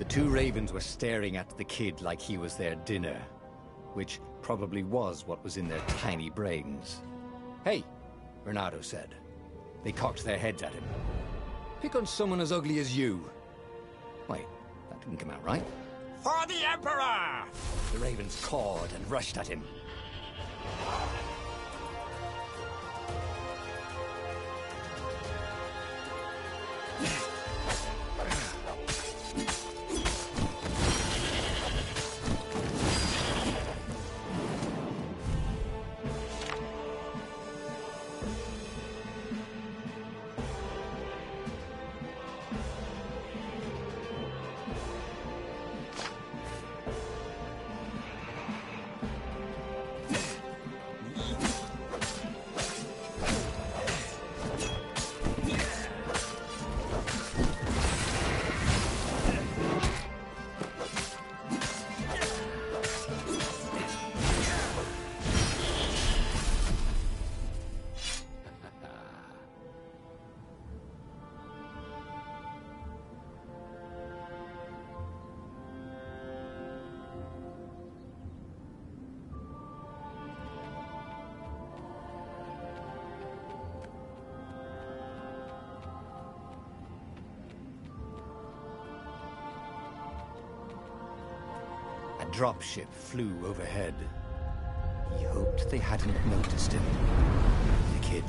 The two ravens were staring at the kid like he was their dinner, which probably was what was in their tiny brains. "Hey," Renato said. They cocked their heads at him. "Pick on someone as ugly as you." Wait, that didn't come out right. "For the Emperor!" The ravens cawed and rushed at him. A dropship flew overhead. He hoped they hadn't noticed him. The kid.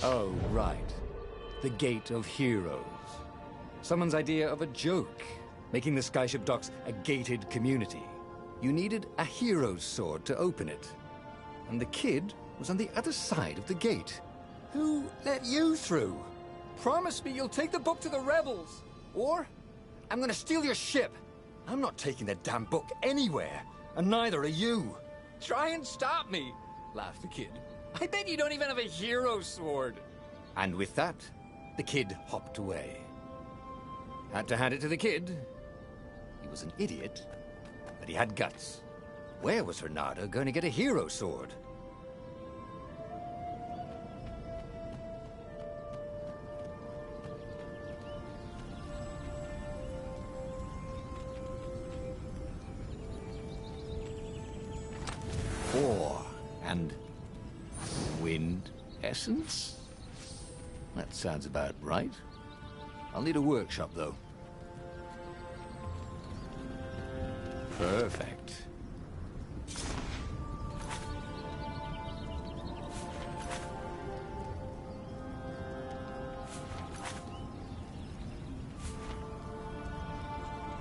Oh, right. The Gate of Heroes. Someone's idea of a joke, making the skyship docks a gated community. You needed a hero's sword to open it. And the kid was on the other side of the gate. Who let you through? Promise me you'll take the book to the rebels, or I'm gonna steal your ship. I'm not taking that damn book anywhere, and neither are you. Try and stop me, laughed the kid. I bet you don't even have a hero sword. And with that, the kid hopped away. Had to hand it to the kid. He was an idiot, but he had guts. Where was Renato going to get a hero sword? Ore and wind essence? That sounds about right. I'll need a workshop, though. Perfect.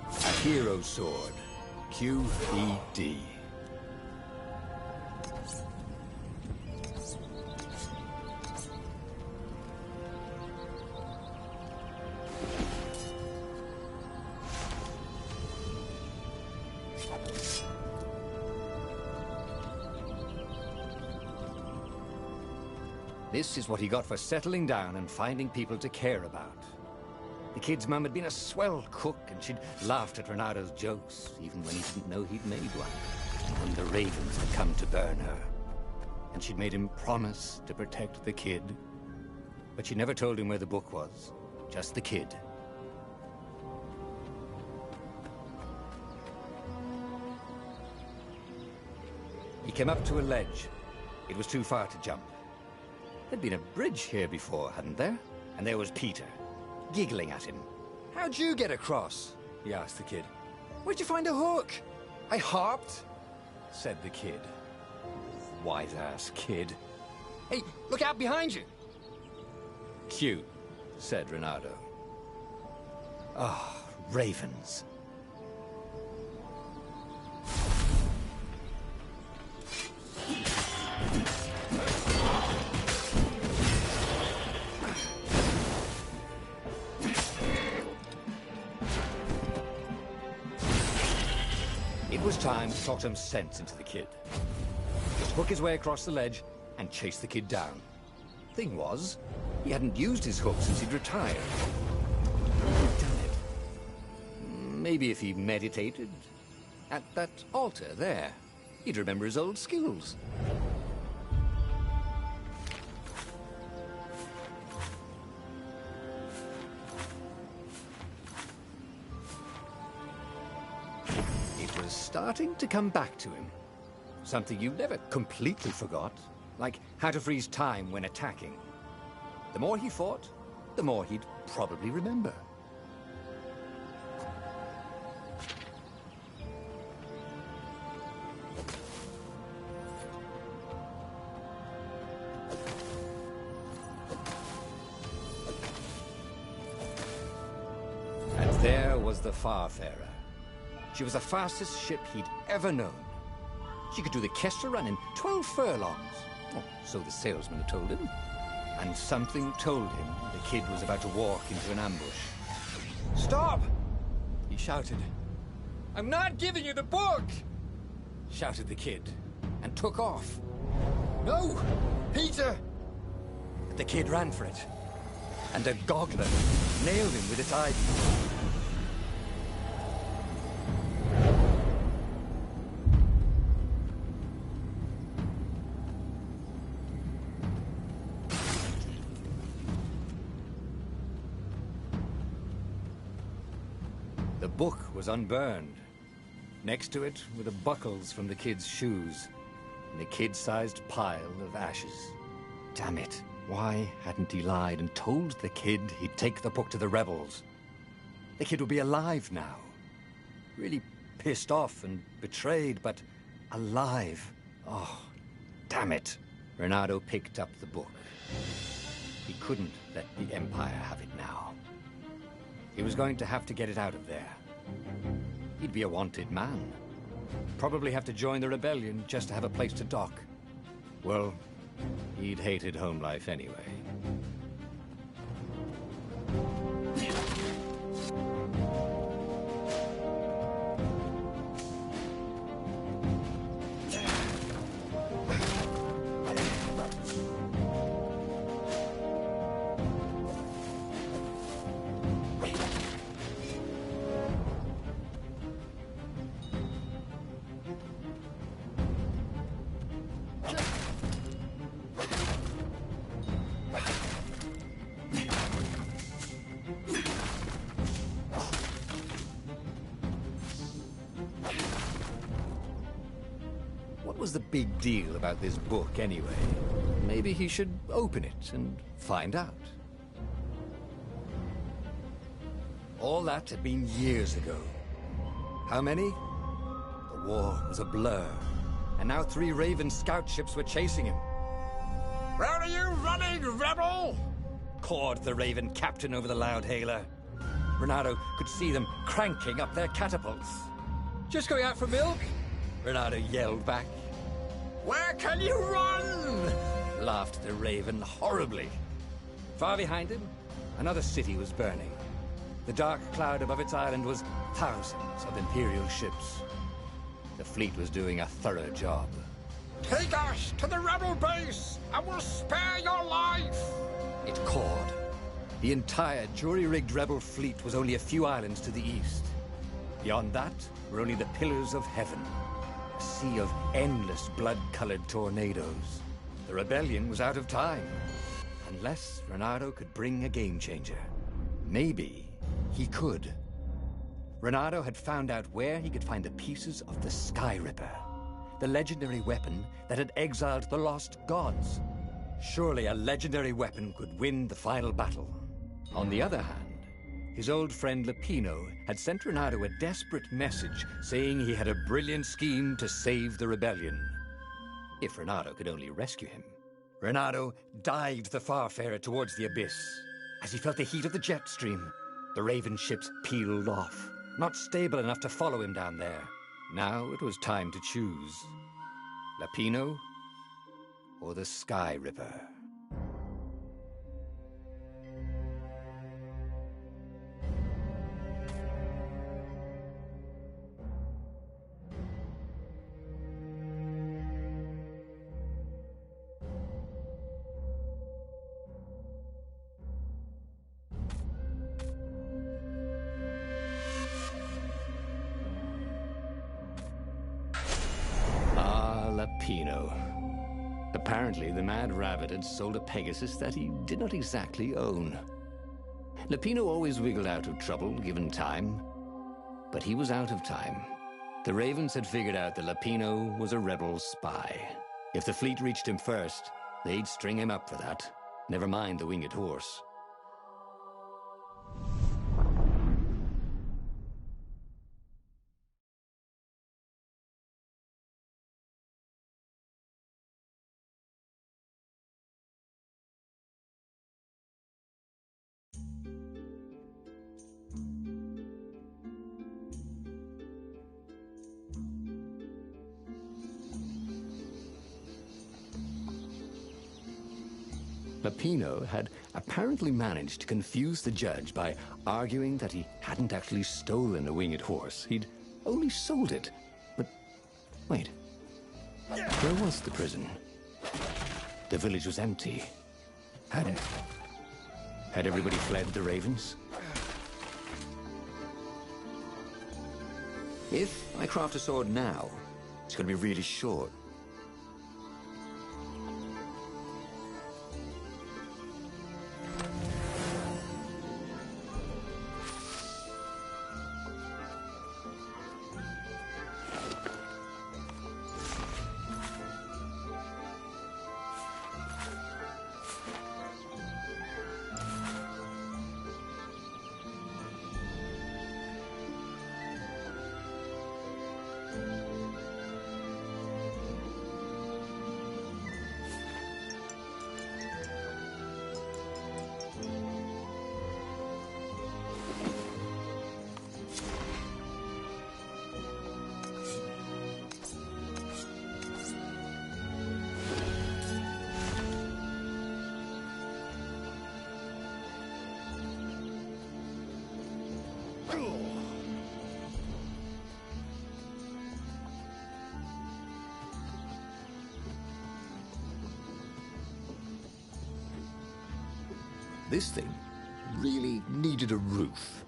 A hero sword. QED. This is what he got for settling down and finding people to care about. The kid's mum had been a swell cook, and she'd laughed at Renato's jokes, even when he didn't know he'd made one. And the ravens had come to burn her. And she'd made him promise to protect the kid. But she never told him where the book was, just the kid. He came up to a ledge. It was too far to jump. There'd been a bridge here before, hadn't there? And there was Peter, giggling at him. "How'd you get across?" he asked the kid. "Where'd you find a hook?" "I hopped," said the kid. Wise-ass kid. "Hey, look out behind you!" "Cute," said Renato. Ah, ravens. time to talk some sense into the kid. Just hook his way across the ledge and chase the kid down. Thing was, he hadn't used his hook since he'd retired. He'd done it. Maybe if he meditated at that altar there, he'd remember his old skills. It was starting to come back to him. Something you never completely forgot, like how to freeze time when attacking. The more he fought, the more he'd probably remember. And there was the Farfarer. She was the fastest ship he'd ever known. She could do the Kestra run in 12 furlongs. Oh, so the salesman had told him. And something told him the kid was about to walk into an ambush. "Stop!" he shouted. "I'm not giving you the book!" shouted the kid, and took off. "No! Peter!" But the kid ran for it, and a goggler nailed him with its eyepiece. The book was unburned. Next to it were the buckles from the kid's shoes, and a kid-sized pile of ashes. Damn it. Why hadn't he lied and told the kid he'd take the book to the rebels? The kid would be alive now. Really pissed off and betrayed, but alive. Oh, damn it. Renato picked up the book. He couldn't let the Empire have it now. He was going to have to get it out of there. He'd be a wanted man. Probably have to join the rebellion just to have a place to dock. Well, he'd hated home life anyway. What was the big deal about this book, anyway? Maybe he should open it and find out. All that had been years ago. How many? The war was a blur, and now 3 Raven scout ships were chasing him. "Where are you running, rebel?" cawed the Raven captain over the loud hailer. Renato could see them cranking up their catapults. "Just going out for milk?" Renato yelled back. "Where can you run?" laughed the Raven horribly. Far behind him, another city was burning. The dark cloud above its island was thousands of Imperial ships. The fleet was doing a thorough job. "Take us to the rebel base, and we'll spare your life!" it cawed. The entire jury-rigged rebel fleet was only a few islands to the east. Beyond that were only the pillars of heaven. A sea of endless blood-colored tornadoes. The rebellion was out of time. Unless Renato could bring a game-changer. Maybe he could. Renato had found out where he could find the pieces of the Sky Ripper, the legendary weapon that had exiled the lost gods. Surely a legendary weapon could win the final battle. On the other hand, his old friend Lapino had sent Renato a desperate message saying he had a brilliant scheme to save the rebellion. If Renato could only rescue him. Renato dived the Farfarer towards the abyss. As he felt the heat of the jet stream, the Raven ships peeled off, not stable enough to follow him down there. Now it was time to choose. Lapino or the Sky Ripper. Lapino. Apparently, the Mad Rabbit had sold a Pegasus that he did not exactly own. Lapino always wiggled out of trouble, given time. But he was out of time. The Ravens had figured out that Lapino was a rebel spy. If the fleet reached him first, they'd string him up for that. Never mind the winged horse. Lapino had apparently managed to confuse the judge by arguing that he hadn't actually stolen a winged horse. He'd only sold it. But wait, where was the prison? The village was empty. Had everybody fled the Ravens? If I craft a sword now, it's going to be really short. This thing really needed a roof.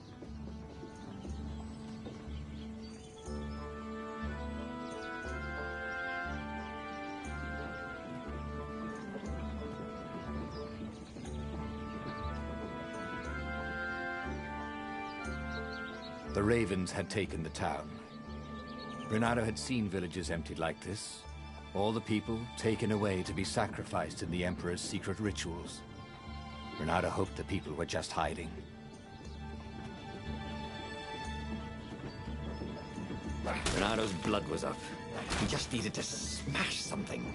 The Ravens had taken the town. Renato had seen villages emptied like this. All the people taken away to be sacrificed in the Emperor's secret rituals. Renato hoped the people were just hiding. Renato's blood was up. He just needed to smash something.